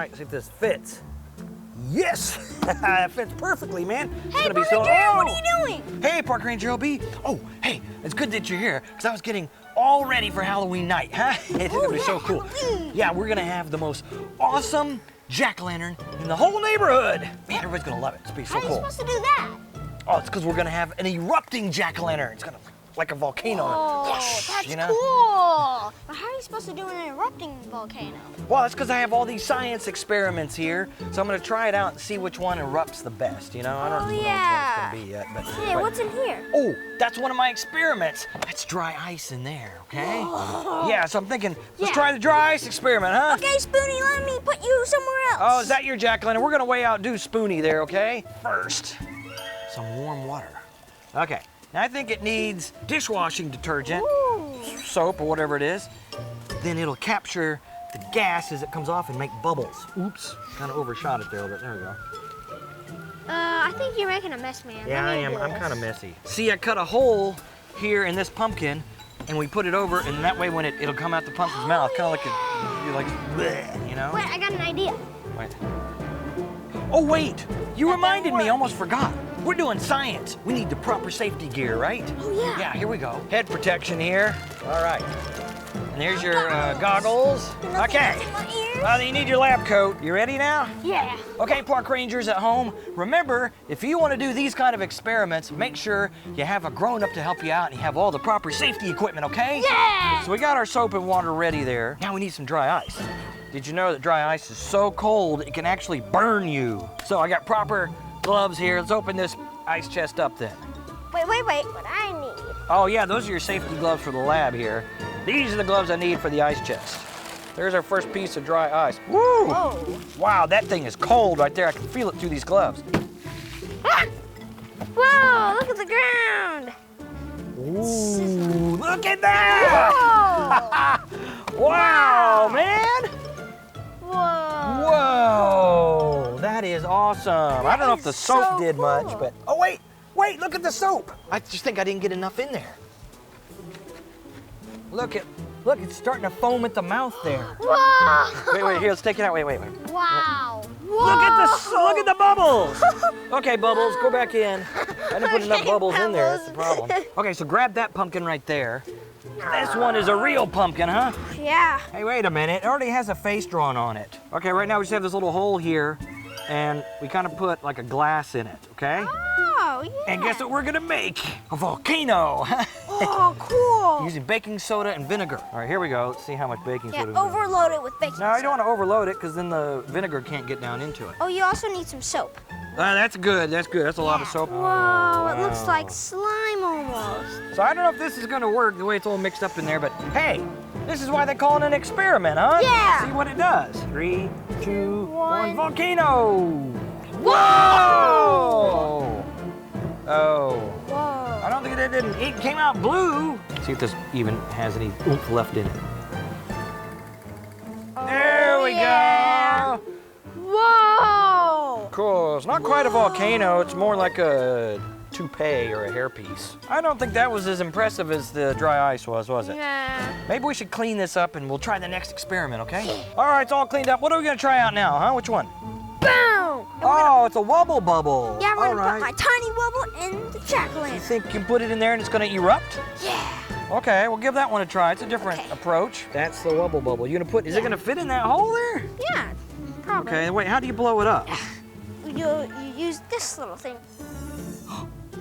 right, see if this fits. Yes! It fits perfectly, man. Hey, Park Ranger, what are you doing? Hey, Park Ranger OB. Oh, hey, it's good that you're here, because I was getting all ready for Halloween night, huh? It's gonna be so cool. Halloween. Yeah, we're gonna have the most awesome jack-o'-lantern in the whole neighborhood. Man, everybody's gonna love it. It's gonna be so How are you cool. supposed to do that? Oh, it's because we're gonna have an erupting jack-o'-lantern. It's gonna like a volcano. Oh, Whoosh, that's you know? cool. But how are you supposed to do an erupting volcano? Well, that's because I have all these science experiments here, so I'm gonna try it out and see which one erupts the best, you know? I don't know which one it's gonna be yet, but... Hey, what's in here? Oh, that's one of my experiments. That's dry ice in there, okay? Whoa. Yeah, so I'm thinking, let's Yeah. try the dry ice experiment, huh? Okay, Spoonie, let me put you somewhere else. Oh, is that your jack-o'-lantern? We're gonna way outdo Spoonie there, okay? First, some warm water. Okay, now I think it needs dishwashing detergent, Ooh. soap or whatever it is. Then it'll capture the gas as it comes off and make bubbles. Oops, kind of overshot it there a little bit. There we go. I think you're making a mess, man. Yeah, Let I me am. do I'm this. kind of messy. See, I cut a hole here in this pumpkin, and we put it over, and that way when it'll come out the pumpkin's mouth, kind of like you're like, bleh, you know? Wait, I got an idea. Wait. Oh, wait! You reminded me, almost forgot. We're doing science. We need the proper safety gear, right? Oh, yeah. Yeah, here we go. Head protection here. All right. And there's your goggles. Okay. In my ears. You need your lab coat. You ready now? Yeah. Okay, Park Rangers at home, remember, if you want to do these kind of experiments, make sure you have a grown-up to help you out and you have all the proper safety equipment, okay? Yeah. So we got our soap and water ready there. Now we need some dry ice. Did you know that dry ice is so cold it can actually burn you? So I got proper gloves here. Let's open this ice chest up then. Wait. What I need. Oh yeah, those are your safety gloves for the lab here. These are the gloves I need for the ice chest. There's our first piece of dry ice. Woo! Whoa. Wow, that thing is cold right there. I can feel it through these gloves. Ah! Whoa, look at the ground. Ooh, look at that! Whoa. Wow, man! Whoa. Whoa, that is awesome. I don't know if the is soap so did much, cool. but, oh wait, look at the soap. I just think I didn't get enough in there. Look, it's starting to foam at the mouth there. Whoa. Wait, here, let's take it out. Wait. Wow. Look at the bubbles. Okay, Bubbles, go back in. I didn't put enough bubbles in there, that's the problem. Okay, so grab that pumpkin right there. This one is a real pumpkin, huh? Yeah. Hey, wait a minute, it already has a face drawn on it. Okay, right now we just have this little hole here, and we kind of put like a glass in it, okay? Oh, yeah. And guess what we're gonna make? A volcano. Oh, cool. Using baking soda and vinegar. All right, here we go. Let's see how much baking Yeah, soda. we need. overload it with baking No, you soda. don't want to overload it because then the vinegar can't get down into it. Oh, you also need some soap. That's good. That's a lot of soap. Whoa, it looks wow. like slime almost. So I don't know if this is gonna work the way it's all mixed up in there, but hey, this is why they call it an experiment, huh? Yeah. See what it does. 3, 2, 1, volcano! Whoa! Oh. Whoa. I don't think it came out blue. See if this even has any oomph left in it. There we yeah. go. Whoa! Cool. It's not quite a volcano. It's more like a toupee or a hairpiece. I don't think that was as impressive as the dry ice was it? Nah. Maybe we should clean this up and we'll try the next experiment, okay? All right, it's all cleaned up. What are we gonna try out now, huh? Which one? Boom! Oh, it's a wubble bubble. Yeah, we're all gonna right. put my tiny bubble in the You jack-o'-lantern. think you can put it in there and it's gonna erupt? Yeah. Okay, we'll give that one a try. It's a different Okay. approach. That's the wubble bubble. Is it gonna fit in that hole there? Yeah, probably. Okay, wait, how do you blow it up? You use this little thing.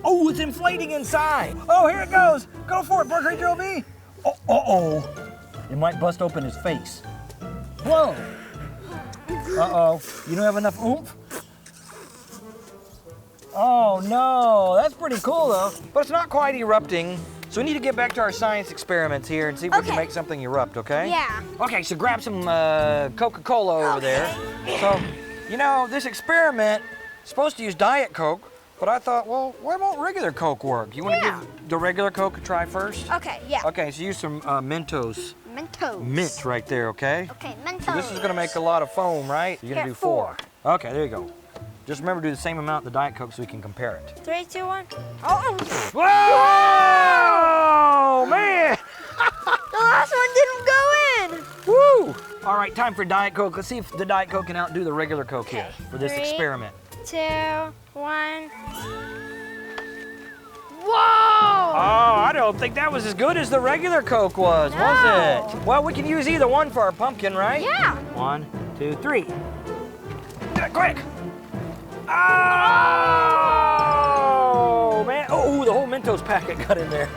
Oh, it's inflating inside. Oh, here it goes. Go for it, Park Ranger OB. Oh, uh-oh. It might bust open his face. Whoa. Uh-oh. You don't have enough oomph? Oh, no. That's pretty cool, though. But it's not quite erupting. So we need to get back to our science experiments here and see if we can Okay. make something erupt, okay? Yeah. Okay, so grab some Coca-Cola over there. So, you know, this experiment is supposed to use Diet Coke, but I thought, well, why won't regular Coke work? You want to Yeah. give the regular Coke a try first? Okay, yeah. Okay, so use some Mentos. Mentos. Mint right there, okay? Okay, Mentos. So this is gonna make a lot of foam, right? You're gonna Here, do 4. Okay, there you go. Just remember to do the same amount in the Diet Coke so we can compare it. 3, 2, 1. Oh! Whoa! Man! The last one didn't go in! Woo! All right, time for Diet Coke. Let's see if the Diet Coke can outdo the regular Coke here for this 3, experiment. 2, 1. Whoa! Oh, I don't think that was as good as the regular Coke was No. it? Well, we can use either one for our pumpkin, right? Yeah. 1, 2, 3. Quick! Oh, man. Oh, the whole Mentos packet got in there.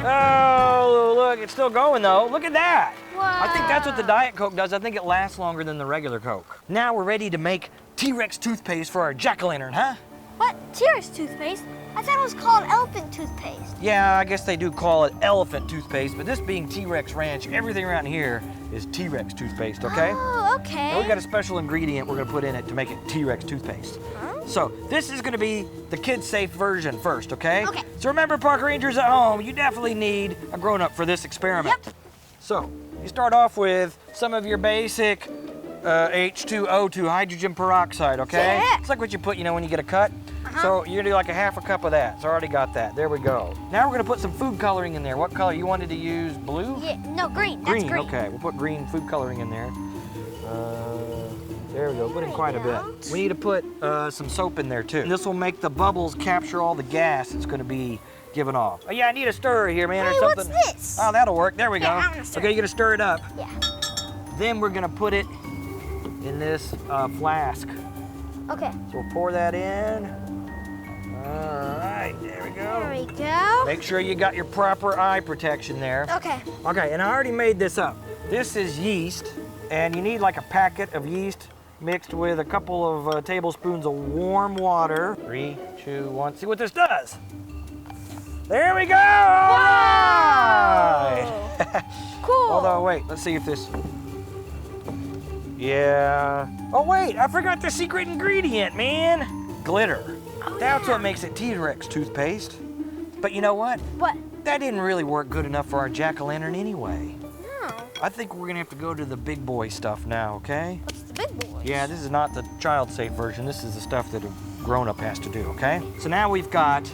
Oh, look, it's still going though. Look at that. Whoa. I think that's what the Diet Coke does. I think it lasts longer than the regular Coke. Now we're ready to make T-Rex toothpaste for our jack-o'-lantern, huh? What? T-Rex toothpaste? I thought it was called elephant toothpaste. Yeah, I guess they do call it elephant toothpaste, but this being T-Rex Ranch, everything around here is T-Rex toothpaste, okay? Oh, okay. And we got a special ingredient we're gonna put in it to make it T-Rex toothpaste. Huh? So this is gonna be the kid-safe version first, okay? Okay. So remember, park rangers at home, you definitely need a grown-up for this experiment. Yep. So you start off with some of your basic H2O2, hydrogen peroxide, okay? Yeah. It's like what you put, when you get a cut. So you're gonna do like a half a cup of that. So I already got that. There we go. Now we're gonna put some food coloring in there. What color? You wanted to use blue? Yeah, no, green. That's green. Okay. We'll put green food coloring in there. There we go. Put in quite a bit. We need to put some soap in there too. And this will make the bubbles capture all the gas that's gonna be given off. Oh yeah, I need a stirrer here, man, or Hey, something. what's this? Oh, that'll work. There we Yeah, go. I wanna stir Okay, you're gonna stir it up. Yeah. Then we're gonna put it in this flask. Okay. So we'll pour that in. All right, there we go. There we go. Make sure you got your proper eye protection there. Okay. Okay, and I already made this up. This is yeast, and you need like a packet of yeast mixed with a couple of tablespoons of warm water. 3, 2, 1. See what this does. There we go! All right. Cool. Although, wait, let's see if this... Yeah. Oh, wait, I forgot the secret ingredient, man. Glitter. That's what makes it T-Rex toothpaste. But you know what? What? That didn't really work good enough for our jack-o'-lantern anyway. No. I think we're gonna have to go to the big boy stuff now, okay? What's the big boys? Yeah, this is not the child-safe version. This is the stuff that a grown-up has to do, okay? So now we've got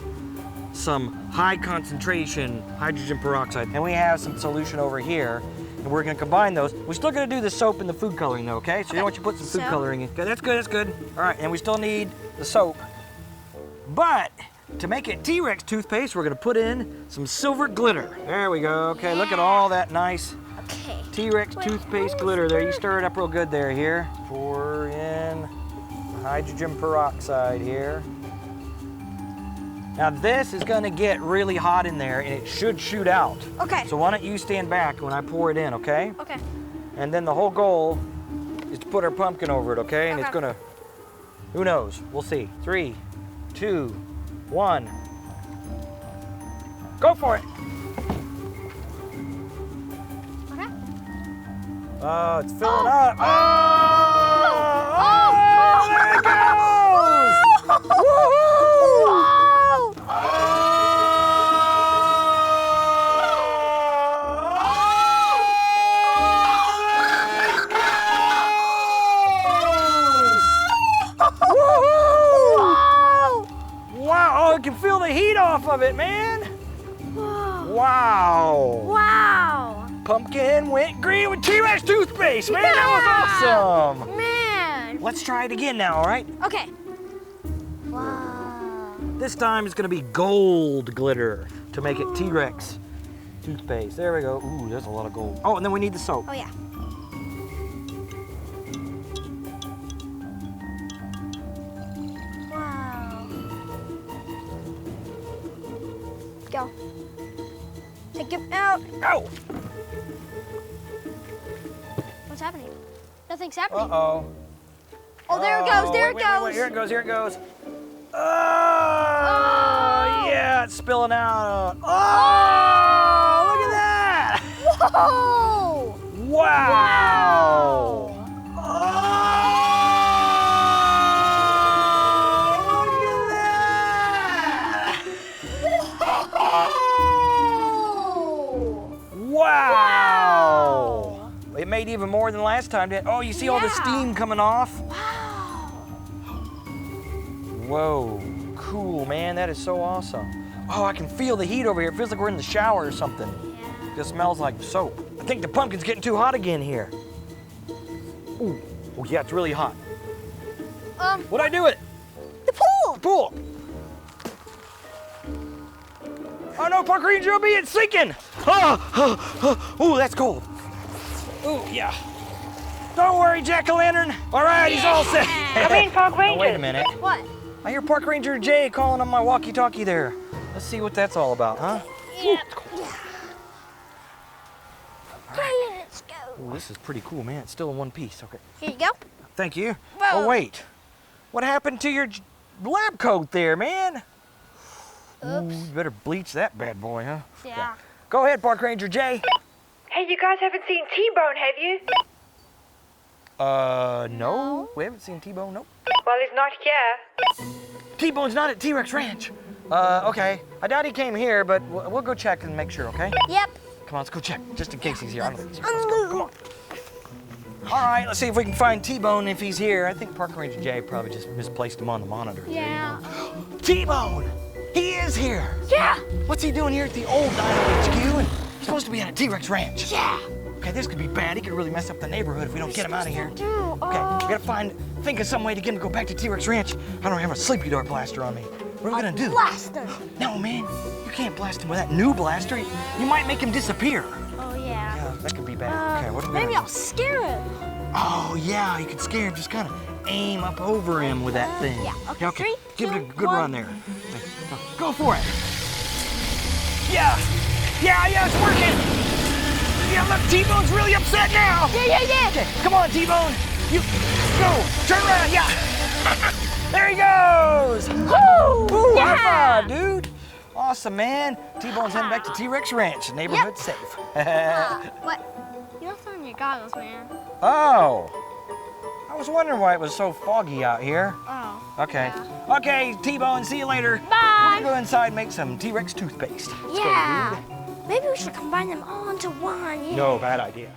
some high concentration hydrogen peroxide, and we have some solution over here, and we're gonna combine those. We're still gonna do the soap and the food coloring though, okay? So you want you to put some food coloring in. Okay, that's good, that's good. All right, and we still need the soap. But to make it T-Rex toothpaste, we're gonna put in some silver glitter. There we go, okay, look at all that nice Okay. T-Rex toothpaste glitter there. You stir it up real good there, here. Pour in the hydrogen peroxide here. Now this is gonna get really hot in there and it should shoot out. Okay. So why don't you stand back when I pour it in, okay? Okay. And then the whole goal is to put our pumpkin over it, okay? And it's Okay. gonna, who knows? We'll see. 3, 2, 1. Go for it. Okay. Oh, it's filling up. Oh, there it goes! Woohoo! Wow, oh, I can feel the heat off of it, man. Wow. Wow. Pumpkin went green with T-Rex toothpaste, man. That was awesome. Man. Let's try it again now, all right? Okay. Wow. This time it's gonna be gold glitter to make it T-Rex toothpaste. There we go. Ooh, there's a lot of gold. Oh, and then we need the soap. Oh, yeah. Wow. Go. Take him out. Ow! What's happening? Nothing's happening. Uh-oh. Oh, there it goes. There it Wait, goes. wait, here it goes, here it goes. Oh, Oh. yeah, it's spilling out. Oh, look at that. Whoa! Wow. Oh, look at that. Wow. It made even more than last time, didn't it? Oh, you see all the Yeah. steam coming off? Wow. Whoa, cool, man. That is so awesome. Oh, I can feel the heat over here. It feels like we're in the shower or something. Yeah. It smells like soap. I think the pumpkin's getting too hot again here. Ooh. Oh yeah, it's really hot. What What'd I do with it? The pool. Pool. Oh no, Park Ranger OB, it's sinking! Oh, that's cold. Oh, yeah. Don't worry, Jack-o'-lantern. All right, he's all set. Come in, Park Ranger. Wait a minute. What? I hear Park Ranger Jay calling on my walkie-talkie there. Let's see what that's all about, huh? Yeah. Okay, let's go. Oh, this is pretty cool, man. It's still in one piece. Okay. Here you go. Thank you. Whoa. Oh, wait. What happened to your lab coat there, man? Oops. Ooh, you better bleach that bad boy, huh? Yeah. Go ahead, Park Ranger Jay. Hey, you guys haven't seen T-Bone, have you? No. We haven't seen T-Bone, nope. Well, he's not here. T-Bone's not at T-Rex Ranch. Okay. I doubt he came here, but we'll go check and make sure, okay? Yep. Come on, let's go check, just in case he's here. I don't think he's here. Let's go, come on. All right, let's see if we can find T-Bone if he's here. I think Park Ranger Jay probably just misplaced him on the monitor. Yeah. T-Bone! He is here! Yeah. What's he doing here at the old Dino HQ? And he's supposed to be at a T-Rex Ranch. Yeah. Okay, this could be bad. He could really mess up the neighborhood if we don't get him out of here. Dude. Okay, we gotta think of some way to get him to go back to T-Rex Ranch. I don't have a sleepy dog blaster on me. What are we gonna do? Blaster. No, man, you can't blast him with that new blaster. You might make him disappear. Oh yeah. Yeah, that could be bad. Okay, what are we Maybe gonna I'll scare him. Oh, yeah, you could scare him. Just kind of aim up over him with that thing. Yeah, okay, 3, Give it a 2, good 1. run there. Go for it. Yeah, it's working. Yeah, look, T-Bone's really upset now. Yeah. Okay, come on, T-Bone. You go. Turn around, yeah. There he goes. Woo! Ooh, Yeah. high five, dude. Awesome, man. T-Bone's heading back to T-Rex Ranch. The neighborhood's safe. What? You're not throwing your goggles, man. Oh. I was wondering why it was so foggy out here. Oh. Okay. Yeah. Okay, T-Bone, see you later. Bye. We're gonna go inside and make some T-Rex toothpaste. Let's go, Yeah. dude. Maybe we should combine them all into one. Yeah. No, bad idea.